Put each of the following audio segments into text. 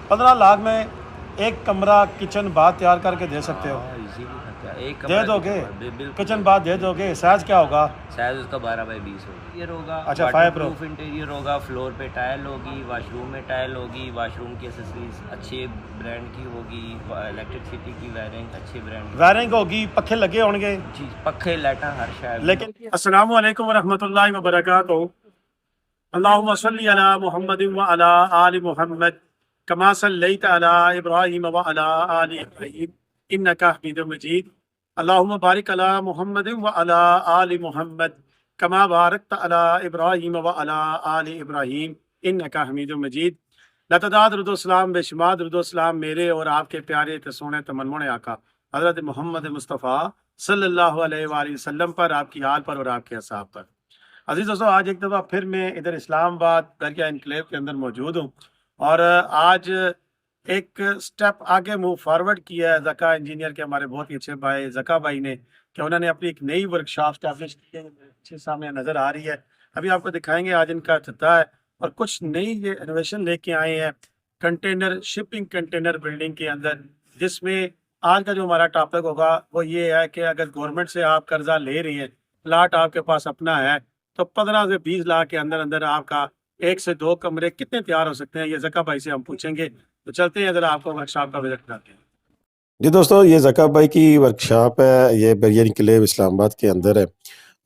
15 लाख में एक कमरा किचन बाथ तैयार करके दे सकते हो? हाँ इजीली खर्चा एक दे कमरा दोगे? बिल्कुल किचन बाथ दे दोगे? साइज क्या होगा? साइज उसका 12 बाई 20 होगा। इंटीरियर होगा, अच्छा, water fire proof. Proof interior होगा, फ्लोर पे टाइल होगी, वाशरूम में टाइल होगी, वाशरूम की एसेसरीज अच्छे ब्रांड की होगी, इलेक्ट्रिसिटी की वायरिंग अच्छे ब्रांड की वायरिंग होगी, पखे लगे होंगे? जी, पखे लाइटा हर शायद। लेकिन अस्सलाम वालेकुम व रहमतुल्लाहि व बरकातहू। अल्लाहुम्मा सल्ली अला मुहम्मद व अला आलि मुहम्मद कमा सल्लैत अला इब्राहीम व अला आलि इब्राहीम इन्नका हमीदुम मजीद। अल्लाहुम्मा बारिक अला मुहम्मद व अला आलि मुहम्मद कमा बारकत अला इब्राहीम व अला आलि इब्राहीम इन्नका हमीदुम मजीद। लतदाद रुदुस्सलाम बेशुमार रुदुस्सलाम मेरे और आपके प्यारे तसोने तमन्मुने आका हज़रत मोहम्मद मुस्तफ़ा सल्लल्लाहु अलैहि वसल्लम पर, आपकी आल पर और आपके असहाब पर। अजीज दोस्तों, आज एक दफ़ा फिर मैं इधर इस्लामाबाद दरिया इनकलेव के अंदर मौजूद हूँ और आज एक स्टेप आगे मूव फॉरवर्ड किया है ज़का इंजीनियर के हमारे बहुत ही अच्छे भाई ज़का भाई ने, कि उन्होंने अपनी एक नई वर्कशॉप स्टैब्लिश की है। अच्छे सामने नज़र आ रही है, अभी आपको दिखाएंगे। आज इनका इफ्तिताह है और कुछ नई ये इनोवेशन लेके आए हैं कंटेनर शिपिंग कंटेनर बिल्डिंग के अंदर, जिसमें आज का जो हमारा टॉपिक होगा वो ये है कि अगर गवर्नमेंट से आप कर्जा ले रही हैं, प्लाट आपके पास अपना है, तो 15 से 20 लाख के अंदर अंदर आपका 1 से 2 कमरे कितने तैयार हो सकते हैं, ये ज़का भाई से हम पूछेंगे। तो चलते हैं, ज़रा आपको वर्कशॉप का विजिट कराते हैं। जी दोस्तों, ये ज़का भाई की वर्कशॉप है, ये दरिया इनकलेव इस्लामाबाद के अंदर है।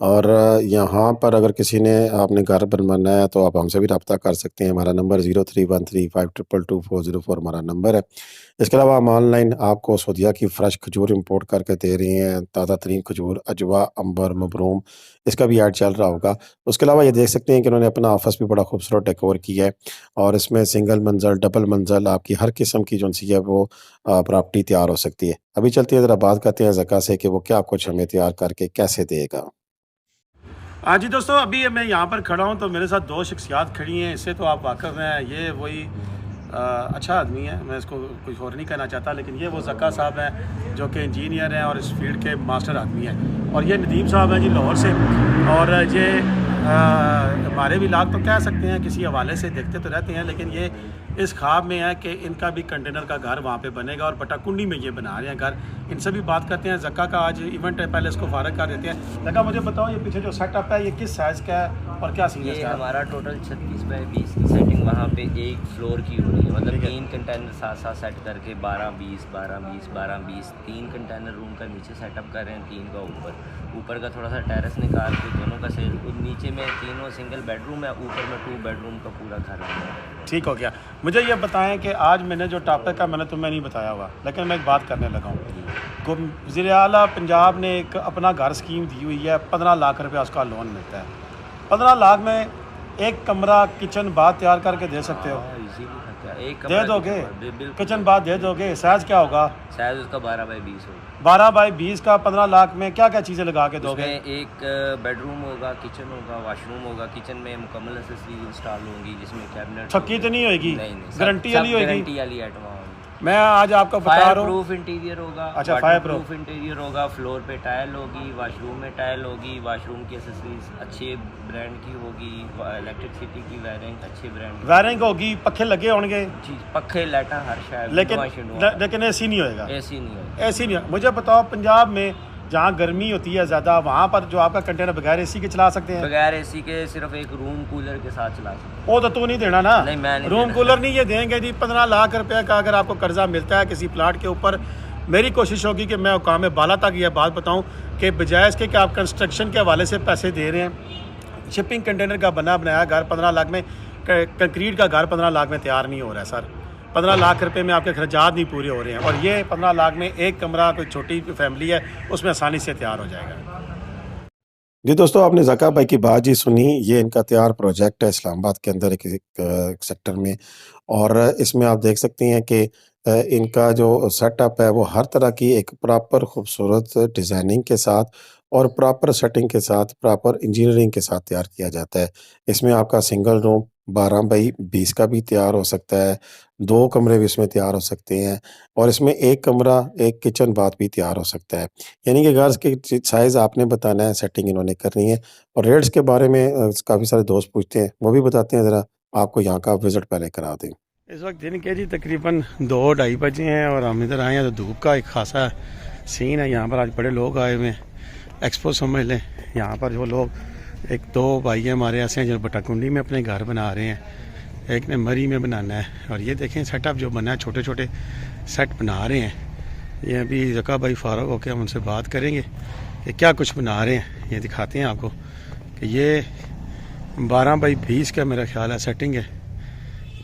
और यहाँ पर अगर किसी ने आपने घर बनवाना है तो आप हमसे भी रब्ता कर सकते हैं। हमारा नंबर 0313522240 हमारा नंबर है। इसके अलावा हम ऑनलाइन आपको सऊदीया की फ़्रेश खजूर इंपोर्ट करके दे रहे हैं, ताज़ा तरीन खजूर, अजवा, अंबर, मबरूम, इसका भी ऐड चल रहा होगा। उसके अलावा ये देख सकते हैं कि उन्होंने अपना ऑफिस भी बड़ा खूबसूरत डेकोर किया है और इसमें सिंगल मंजिल, डबल मंजिल, आपकी हर किस्म की जो सी है वो प्रॉपर्टी तैयार हो सकती है। अभी चलते हैं, ज़रा बात करते हैं ज़का से कि वो क्या कुछ हमें तैयार करके कैसे देगा। हाँ जी दोस्तों, अभी मैं यहाँ पर खड़ा हूँ तो मेरे साथ 2 शख्सियात खड़ी हैं। इससे तो आप वाकिफ़ हैं, ये वही अच्छा आदमी है, मैं इसको कुछ और नहीं कहना चाहता, लेकिन ये वो ज़का साहब हैं जो कि इंजीनियर हैं और इस फील्ड के मास्टर आदमी हैं। और ये नदीम साहब हैं जी लाहौर से, और ये हमारे भी लाख तो कह सकते हैं, किसी हवाले से देखते तो रहते हैं, लेकिन ये इस ख्वाब में है कि इनका भी कंटेनर का घर वहाँ पे बनेगा और बटाकुंडी में ये बना रहे हैं घर। इनसे भी बात करते हैं। ज़का का आज इवेंट है, पहले इसको फारग कर देते हैं। ज़का, मुझे बताओ ये पीछे जो सेटअप है ये किस साइज़ का है और क्या सीन है ये इसका? हमारा टोटल 36 बाई 20 की सेटिंग वहाँ पे एक फ्लोर की हो रही है, मतलब 3 कंटेनर साथ साथ सेट करके 12-20 12-20 12-20 3 कंटेनर रूम का नीचे सेटअप कर रहे हैं, 3 का ऊपर का थोड़ा सा टेरेस निकाल के दोनों का सेल, नीचे में तीनों सिंगल बेडरूम है, ऊपर में 2 बेडरूम का पूरा घर है। ठीक हो गया। मुझे ये बताएं कि आज मैंने जो टॉपिक का मैंने तुम्हें नहीं बताया हुआ, लेकिन मैं एक बात करने लगा हूँ। वज़ीर आला पंजाब ने एक अपना घर स्कीम दी हुई है, 15 लाख रुपया उसका लोन मिलता है। 15 लाख में एक कमरा किचन बाथ तैयार करके दे सकते हो? हाँ इजीली खर्चा एक दे कमरा दोगे? बिल्कुल किचन बाथ दे दोगे? साइज़ क्या होगा? साइज उसका 12 बाई 20 होगा। 12 बाई 20 का 15 लाख में क्या क्या चीज़ें लगा के दोगे? उसमें एक बेडरूम होगा, किचन होगा, वाशरूम होगा, किचन में मुकम्मल एसेसरीज इंस्टॉल होंगी, जिसमें कैबिनेट छक्की तो नहीं होएगी? नहीं गारंटी वाली होएगी? गारंटी वाली आइटम होगी। मैं आज आपको बता फायर रहा हूँ। प्रूफ इंटीरियर होगा। अच्छा, वाटर फायर प्रूफ इंटीरियर होगा, फ्लोर पे टाइल होगी, वाशरूम में टाइल होगी, वाशरूम की एसेसरीज अच्छे ब्रांड की होगी, इलेक्ट्रिसिटी की वायरिंग अच्छे ब्रांड वायरिंग होगी, पखे लगे होंगे? जी, पखे लाइटा हर शायद, लेकिन एसी नहीं होएगा? एसी नहीं होगा। एसी नहीं। मुझे बताओ, पंजाब में जहाँ गर्मी होती है ज़्यादा, वहाँ पर जो आपका कंटेनर बगैर एसी के चला सकते हैं? बगैर एसी के सिर्फ एक रूम कूलर के साथ चला सकते हैं। वो तो तू नहीं देना ना? नहीं, मैं नहीं रूम देना। कूलर नहीं ये देंगे जी। 15 लाख रुपए का अगर आपको कर्जा मिलता है किसी प्लाट के ऊपर, मेरी कोशिश होगी कि मैं हुकाम बाला तक यह बात बताऊं कि बजाय इसके कि आप कंस्ट्रक्शन के हवाले से पैसे दे रहे हैं, शिपिंग कंटेनर का बना बनाया घर 15 लाख में, कंक्रीट का घर 15 लाख में तैयार नहीं हो रहा है सर। 15 लाख रुपए में आपके खर्चात नहीं पूरे हो रहे हैं, और ये 15 लाख में एक कमरा, कोई छोटी फैमिली है उसमें आसानी से तैयार हो जाएगा। जी दोस्तों, आपने ज़का भाई की बात जी सुनी। ये इनका तैयार प्रोजेक्ट है इस्लामाबाद के अंदर एक सेक्टर में, और इसमें आप देख सकते हैं कि इनका जो सेटअप है वो हर तरह की एक प्रॉपर खूबसूरत डिज़ाइनिंग के साथ और प्रॉपर सेटिंग के साथ, प्रॉपर इंजीनियरिंग के साथ तैयार किया जाता है। इसमें आपका सिंगल रूम 12 बाई 20 का भी तैयार हो सकता है, 2 कमरे भी इसमें तैयार हो सकते हैं, और इसमें 1 कमरा, 1 किचन बाथ भी तैयार हो सकता है। यानी कि घर के साइज़ आपने बताना है, सेटिंग इन्होंने करनी है। और रेट्स के बारे में काफ़ी सारे दोस्त पूछते हैं, वो भी बताते हैं, ज़रा आपको यहाँ का विज़िट पहले करा दें। इस वक्त दिन के जी तकरीबन 2-2:30 बजे हैं और हम इधर आए हैं तो धूप का एक खासा सीन है। यहाँ पर आज बड़े लोग आए हुए हैं, एक्सपो समझ लें। यहाँ पर जो लोग एक दो भाई हमारे ऐसे हैं जो बटाकुंडी में अपने घर बना रहे हैं, एक ने मरी में बनाना है। और ये देखें सेटअप जो बना है, छोटे छोटे सेट बना रहे हैं। ये अभी जका भाई फारूक होकर हम उनसे बात करेंगे कि क्या कुछ बना रहे हैं। ये दिखाते हैं आपको कि ये 12x20 का मेरा ख्याल है सेटिंग है।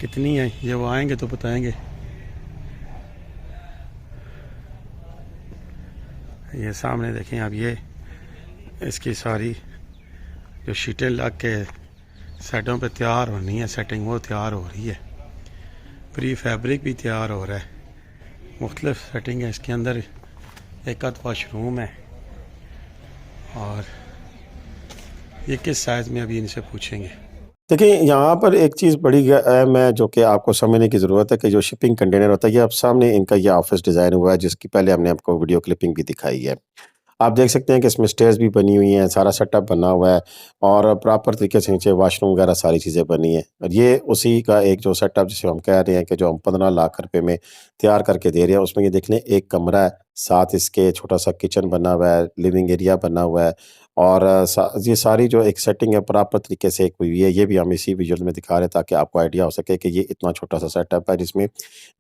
कितनी है ये वो आएंगे तो बताएंगे। ये सामने देखें आप, ये इसकी सारी जो शीटें लग के सेटों पे तैयार होनी है, सेटिंग वो तैयार हो रही है। प्री फैब्रिक भी तैयार हो रहा है, मुख्तलिफ सेटिंग है इसके अंदर। एक आध वाशरूम है और ये किस साइज़ में अभी इनसे पूछेंगे। देखिए यहाँ पर एक चीज़ बड़ी अहम है जो कि आपको समझने की ज़रूरत है कि जो शिपिंग कंटेनर होता है, ये आप सामने इनका ये ऑफिस डिज़ाइन हुआ है, जिसकी पहले हमने आपको वीडियो क्लिपिंग भी दिखाई है। आप देख सकते हैं कि इसमें स्टेयर्स भी बनी हुई हैं, सारा सेटअप बना हुआ है और प्रॉपर तरीके से नीचे वॉशरूम वगैरह सारी चीज़ें बनी हैं। और ये उसी का एक जो सेटअप जिसे हम कह रहे हैं कि जो हम 15 लाख रुपए में तैयार करके दे रहे हैं, उसमें ये देख लें एक कमरा है, साथ इसके छोटा सा किचन बना हुआ है, लिविंग एरिया बना हुआ है और ये सारी जो एक सेटिंग है प्रॉपर तरीके से एक हुई हुई है। ये भी हम इसी विजुअल में दिखा रहे हैं ताकि आपको आइडिया हो सके कि ये इतना छोटा सा सेटअप है, जिसमें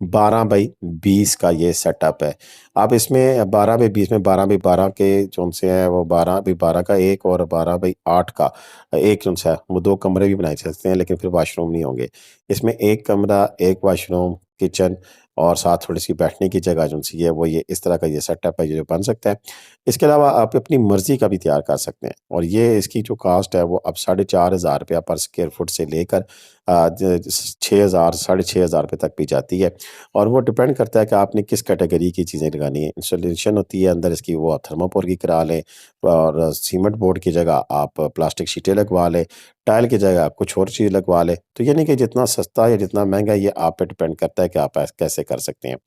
12x20 का ये सेटअप है। आप इसमें 12x20 में 12x12 के जो उनसे हैं वो 12x12 का एक और 12x8 का एक जो है वो 2 कमरे भी बनाए जा सकते हैं, लेकिन फिर वाशरूम नहीं होंगे। इसमें एक कमरा, एक वाशरूम, किचन और साथ थोड़ी-सी बैठने की जगह जो-सी है वो ये इस तरह का ये सेटअप है जो बन सकता है। इसके अलावा आप अपनी मर्ज़ी का भी तैयार कर सकते हैं और ये इसकी जो कॉस्ट है वो अब ₹4500 पर स्क्वायर फुट से लेकर ज 6000 ₹6500 तक भी जाती है और वो डिपेंड करता है कि आपने किस कैटेगरी की चीज़ें लगानी है। इंस्टॉलेशन होती है अंदर इसकी, वो आप थर्माकोल की करा लें और सीमेंट बोर्ड की जगह आप प्लास्टिक शीटें लगवा लें, टाइल की जगह आप कुछ और चीज़ लगवा लें। तो यानी कि जितना सस्ता या जितना महँगा ये आप पे डिपेंड करता है कि आप कैसे कर सकते हैं।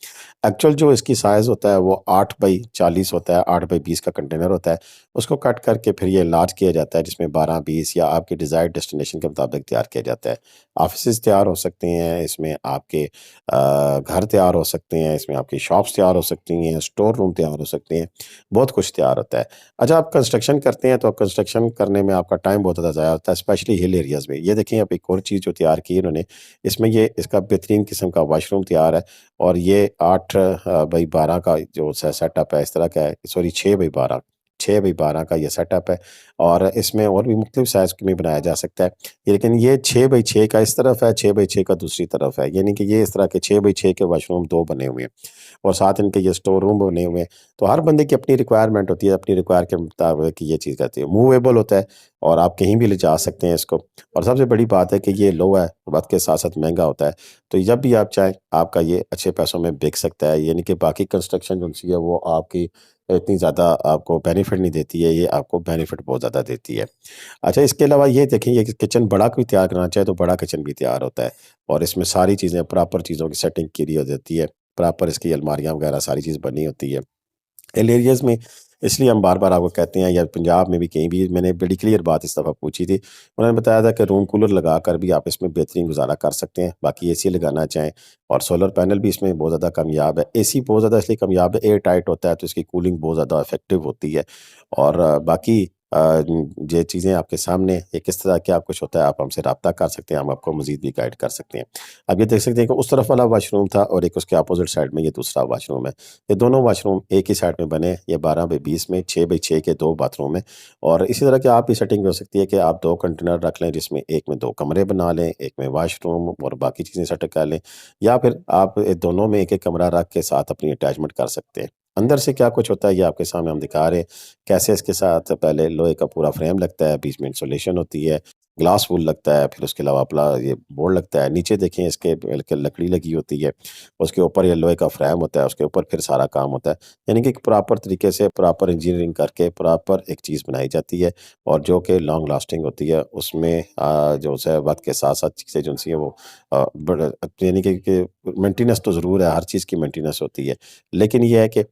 एक्चुअल जो इसकी साइज़ होता है वो 8x40 होता है, 8x20 का कंटेनर होता है। उसको कट करके फिर ये लार्ज किया जाता है, जिसमें 12-20 या आपके डिज़ायर्ड डेस्टिनेशन के मुताबिक तैयार किया जाता है। ऑफ़िसेज़ तैयार हो सकते हैं, इसमें आपके घर तैयार हो सकते हैं, इसमें आपकी शॉप्स तैयार हो सकती हैं, स्टोर रूम तैयार हो सकते हैं, बहुत कुछ तैयार होता है। अच्छा, आप कंस्ट्रक्शन करते हैं तो कंस्ट्रक्शन करने में आपका टाइम बहुत ज़्यादा ज़ाया होता है, स्पेशली हिल एरियाज़ में। ये देखिए अब एक और चीज़ जो तैयार की है इन्होंने, इसमें ये इसका बेहतरीन किस्म का वॉशरूम तैयार है और ये 8x12 का जो सेटअप है इस तरह का है, सॉरी 6x12 का ये सेटअप है और इसमें और भी मुख्तलिफ साइज़ में बनाया जा सकता है। लेकिन ये 6x6 का इस तरफ है, 6x6 का दूसरी तरफ है, यानी कि ये इस तरह के 6x6 के वॉशरूम 2 बने हुए हैं और साथ इनके ये स्टोर रूम बने हुए हैं। तो हर बंदे की अपनी रिक्वायरमेंट होती है, अपनी रिक्वायर के मुताबिक ये चीज़ करती है। मूवेबल होता है और आप कहीं भी ले जा सकते हैं इसको और सबसे बड़ी बात है कि ये लो है, वक़्त के साथ-साथ महँगा होता है। तो जब भी आप चाहें, आपका ये अच्छे पैसों में बिक सकता है, यानी कि बाकी कंस्ट्रक्शन जो-सी है वो आपकी इतनी ज़्यादा आपको बेनिफिट नहीं देती है, ये आपको बेनिफिट बहुत ज़्यादा देती है। अच्छा, इसके अलावा ये देखें, ये किचन बड़ा कोई तैयार करना चाहे तो बड़ा किचन भी तैयार होता है और इसमें सारी चीज़ें प्रॉपर चीज़ों की सेटिंग की हो जाती है, प्रॉपर इसकी अलमारियाँ वगैरह सारी चीज़ बनी होती है। हिल एरियाज़ में इसलिए हम बार-बार आपको कहते हैं, या पंजाब में भी कहीं भी मैंने बड़ी क्लियर बात इस दफ़ा पूछी थी। उन्होंने बताया था कि रूम कूलर लगाकर भी आप इसमें बेहतरीन गुज़ारा कर सकते हैं। बाकी एसी लगाना चाहें और सोलर पैनल भी इसमें बहुत ज़्यादा कामयाब है। एसी बहुत ज़्यादा इसलिए कामयाब है, एयर टाइट होता है तो इसकी कूलिंग बहुत ज़्यादा इफ़ेक्टिव होती है और बाकी ये चीज़ें आपके सामने ये किस तरह क्या कुछ होता है, आप हमसे राब्ता कर सकते हैं, हम आपको मज़ीद भी गाइड कर सकते हैं। अब ये देख सकते हैं कि उस तरफ वाला वॉशरूम था और एक उसके अपोज़िट साइड में ये दूसरा वॉशरूम है। ये दोनों वॉशरूम एक ही साइड में बने, ये 12x20 में 6x6 के 2 बाथरूम हैं और इसी तरह की आपकी सेटिंग भी हो सकती है कि आप 2 कंटेनर रख लें, जिसमें एक में 2 कमरे बना लें, एक में वॉशरूम और बाकी चीज़ें सेट कर लें, या फिर आप दोनों में एक-एक कमरा रख के साथ अपनी अटैचमेंट कर सकते हैं। अंदर से क्या कुछ होता है ये आपके सामने हम दिखा रहे हैं। कैसे इसके साथ पहले लोहे का पूरा फ्रेम लगता है, बीच में इंसुलेशन होती है, ग्लास वूल लगता है, फिर उसके अलावा अपना ये बोर्ड लगता है। नीचे देखें इसके बल्कि लकड़ी लगी होती है, उसके ऊपर ये लोहे का फ्रेम होता है, उसके ऊपर फिर सारा काम होता है। यानी कि एक प्रॉपर तरीके से प्रॉपर इंजीनियरिंग करके प्रॉपर एक चीज़ बनाई जाती है और जो कि लॉन्ग लास्टिंग होती है। उसमें जो है वक़्त के साथ-साथ चीज़ें जो सी हैं वो बड़ यानी कि मेंटेनेंस तो ज़रूर है, हर चीज़ की मेंटेनेंस होती है। लेकिन ये है कि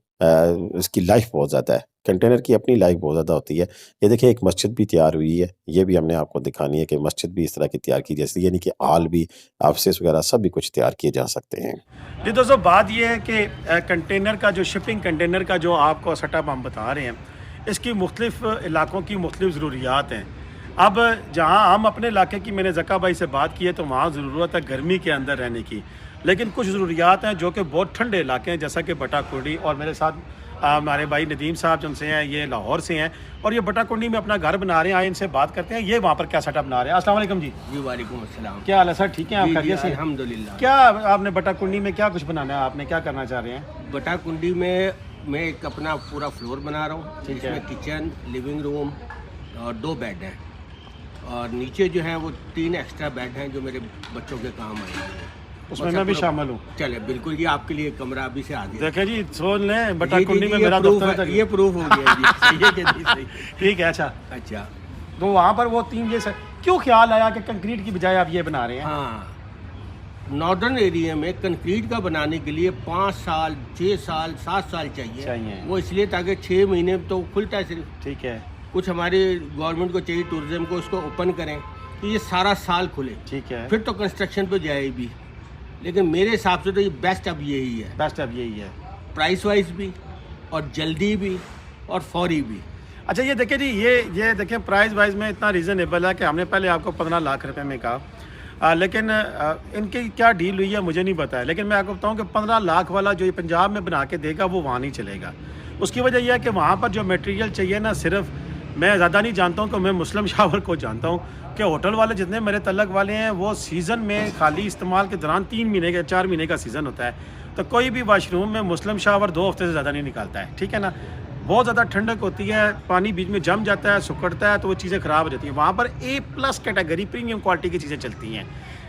इसकी लाइफ़ बहुत ज़्यादा है। कंटेनर की अपनी लाइफ बहुत ज़्यादा होती है। ये देखिए एक मस्जिद भी तैयार हुई है, ये भी हमने आपको दिखानी है कि मस्जिद भी इस तरह की तैयार की जैसे यानी कि हॉल भी, ऑफिसेज़ वगैरह सब भी कुछ तैयार किए जा सकते हैं। जी दोस्तों, बात ये है कि कंटेनर का जो शिपिंग कंटेनर का जो आपको सेटअप हम बता रहे हैं, इसकी मुख्तलिफ़ इलाकों की मुख्तलिफ़ ज़रूरियात हैं। अब जहाँ हम अपने इलाके की, मैंने ज़का भाई से बात की है, तो वहाँ ज़रूरत है गर्मी के अंदर रहने की, लेकिन कुछ ज़रूरियात हैं जो कि बहुत ठंडे इलाके हैं, जैसा कि बटाकुंडी। और मेरे साथ हमारे भाई नदीम साहब जिनसे हैं, ये लाहौर से हैं और ये बटाकुंडी में अपना घर बना रहे हैं। आए इनसे बात करते हैं, ये वहाँ पर क्या सेटअप बना रहे हैं। अस्सलाम वालेकुम जी। जी वालेकुम अस्सलाम। क्या हाल है सर, ठीक है आप? जी, खैरियत से? अल्हम्दुलिल्लाह। क्या आपने बटाकुंडी में क्या कुछ बनाना है, आपने क्या करना चाह रहे हैं? बटाकुंडी में मैं एक अपना पूरा फ्लोर बना रहा हूँ, ठीक है। जिसमें किचन, लिविंग रूम और 2 बेड हैं, और नीचे जो है वो 3 एक्स्ट्रा बेड हैं जो मेरे बच्चों के काम आएंगे। उसमें मैं भी शामिल हूँ। चले बिल्कुल, ये आपके लिए कमरा अभी से आ गया। देखे जी, सोच लें जी, बटाकुंडी जी, में ये मेरा प्रूफ दफ्तर है, है। ये प्रूफ हो गया जी। सही है कि नहीं सही? ठीक है। अच्छा, अच्छा, तो वहाँ पर वो 3 ये सर क्यों ख्याल आया कि कंक्रीट की बजाय आप ये बना रहे हैं? हाँ, नॉर्दर्न एरिया में कंक्रीट का बनाने के लिए 5 साल, 6 साल, 7 साल चाहिए। वो इसलिए ताकि 6 महीने तो खुलता है सिर्फ। ठीक है। कुछ हमारे गवर्नमेंट को चाहिए, टूरिज्म को उसको ओपन करें कि ये सारा साल खुले, ठीक है। फिर तो कंस्ट्रक्शन पे जाए भी। लेकिन मेरे हिसाब से तो ये बेस्ट अब यही है, बेस्ट अब यही है। प्राइस वाइज भी और जल्दी भी और फौरी भी। अच्छा, ये देखें जी, ये देखें प्राइस वाइज में इतना रीज़नेबल है कि हमने पहले आपको 15 लाख रुपए में कहा, लेकिन इनकी क्या डील हुई है मुझे नहीं पता है। लेकिन मैं आपको बताऊं कि 15 लाख वाला जो ये पंजाब में बना के देगा वो वहाँ नहीं चलेगा। उसकी वजह यह है कि वहाँ पर जो मटेरियल चाहिए ना, सिर्फ मैं ज़्यादा नहीं जानता हूँ कि मैं मुस्लिम शावर को जानता हूँ कि होटल वाले जितने मेरे तलक वाले हैं वो सीज़न में खाली इस्तेमाल के दौरान 3 महीने का 4 महीने का सीज़न होता है, तो कोई भी वाशरूम में मुस्लिम शावर 2 हफ्ते से ज़्यादा नहीं निकालता है। ठीक है ना, बहुत ज़्यादा ठंडक होती है, पानी बीच में जम जाता है, सुकड़ता है, तो वो चीज़ें ख़राब हो जाती हैं। वहाँ पर A+ कैटेगरी प्रीमियम क्वालिटी की चीज़ें चलती हैं।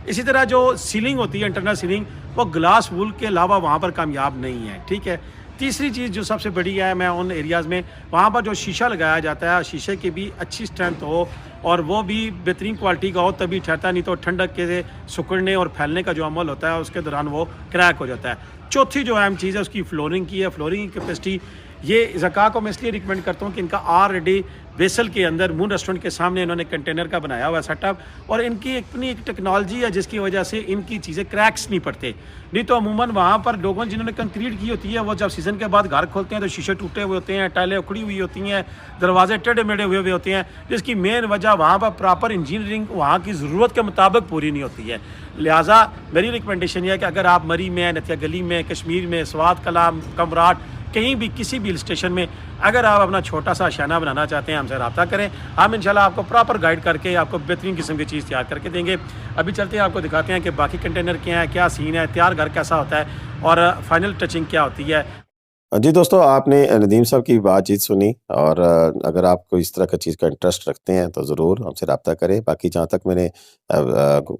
इसी तरह जो सीलिंग होती है, इंटरनल सीलिंग, वो ग्लास वूल के अलावा वहाँ पर कामयाब नहीं है। ठीक है। तीसरी चीज़ जो सबसे बड़ी है, मैं उन एरियाज़ में वहाँ पर जो शीशा लगाया जाता है, शीशे की भी अच्छी स्ट्रेंथ हो और वो भी बेहतरीन क्वालिटी का हो तभी ठहरता, नहीं तो ठंडक के सिकुड़ने और फैलने का जो अमल होता है उसके दौरान वो क्रैक हो जाता है। चौथी जो अहम चीज़ है उसकी फ्लोरिंग की है। फ्लोरिंग की कैपेसिटी, ये ज़का को मैं इसलिए रिकमेंड करता हूँ कि इनका ऑलरेडी वेसल के अंदर मून रेस्टोरेंट के सामने इन्होंने कंटेनर का बनाया हुआ सेटअप, और इनकी अपनी एक टेक्नोलॉजी है जिसकी वजह से इनकी चीज़ें क्रैक्स नहीं पड़ते। नहीं तो अमूमन वहाँ पर लोगों जिन्होंने कंक्रीट की होती है वो जब सीज़न के बाद घर खोलते हैं तो शीशे टूटे हुए होते हैं, टाइलें उखड़ी हुई होती हैं, दरवाजे टेढ़े मेढ़े हुए होते हैं, जिसकी मेन वजह वहाँ पर प्रॉपर इंजीनियरिंग वहाँ की ज़रूरत के मुताबिक पूरी नहीं होती है। लिहाजा मेरी रिकमेंडेशन ये है कि अगर आप मरी में, नथिया गली में, कश्मीर में, स्वात कलाम, कमराट, कहीं भी किसी भी हिल स्टेशन में अगर आप अपना छोटा सा आशियाना बनाना चाहते हैं, हमसे रब्ता करें। हम इंशाल्लाह आपको प्रॉपर गाइड करके आपको बेहतरीन किस्म की चीज़ तैयार करके देंगे। अभी चलते हैं, आपको दिखाते हैं कि बाकी कंटेनर क्या है, क्या सीन है, तैयार घर कैसा होता है और फाइनल टचिंग क्या होती है। जी दोस्तों, आपने नदीम साहब की बातचीत सुनी और अगर आप कोई इस तरह का चीज़ का इंटरेस्ट रखते हैं तो ज़रूर हमसे रब्ता करें। बाकी जहाँ तक मैंने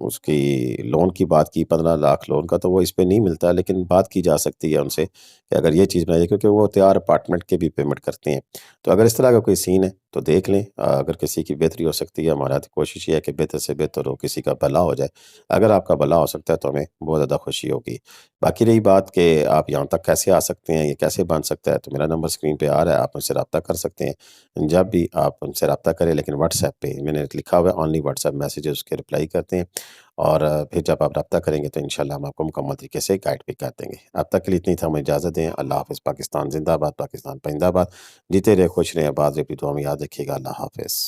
उसकी लोन की बात की, 15 लाख लोन का, तो वो इस पे नहीं मिलता, लेकिन बात की जा सकती है उनसे कि अगर ये चीज़ बनाइए, क्योंकि वो तैयार अपार्टमेंट के भी पेमेंट करते हैं। तो अगर इस तरह का कोई सीन है तो देख लें, अगर किसी की बेहतरी हो सकती है, हमारा तो कोशिश ये है कि बेहतर से बेहतर हो, किसी का भला हो जाए। अगर आपका भला हो सकता है तो हमें बहुत ज़्यादा खुशी होगी। बाकी रही बात कि आप यहाँ तक कैसे आ सकते हैं, ये कैसे बन सकता है, तो मेरा नंबर स्क्रीन पे आ रहा है, आप मुझसे रब्ता कर सकते हैं। जब भी आप उनसे रब्ता करें, लेकिन व्हाट्सएप पे मैंने लिखा हुआ है ओनली व्हाट्सएप मैसेजेस, उसके रिप्लाई करते हैं और फिर जब आप रब्ता करेंगे तो इंशाल्लाह हम आपको मुकम्मल तरीके से गाइड भी कर देंगे। अब तक के लिए इतनी था, हमें इजाज़त दें। अल्लाह हाफ़िज़। पाकिस्तान ज़िंदाबाद, पाकिस्तान परिंदाबाद। जीते रहे, खुश रहें, आबाद रहे, अपनी दुआ में याद रखिएगा। अल्लाह हाफ़िज़।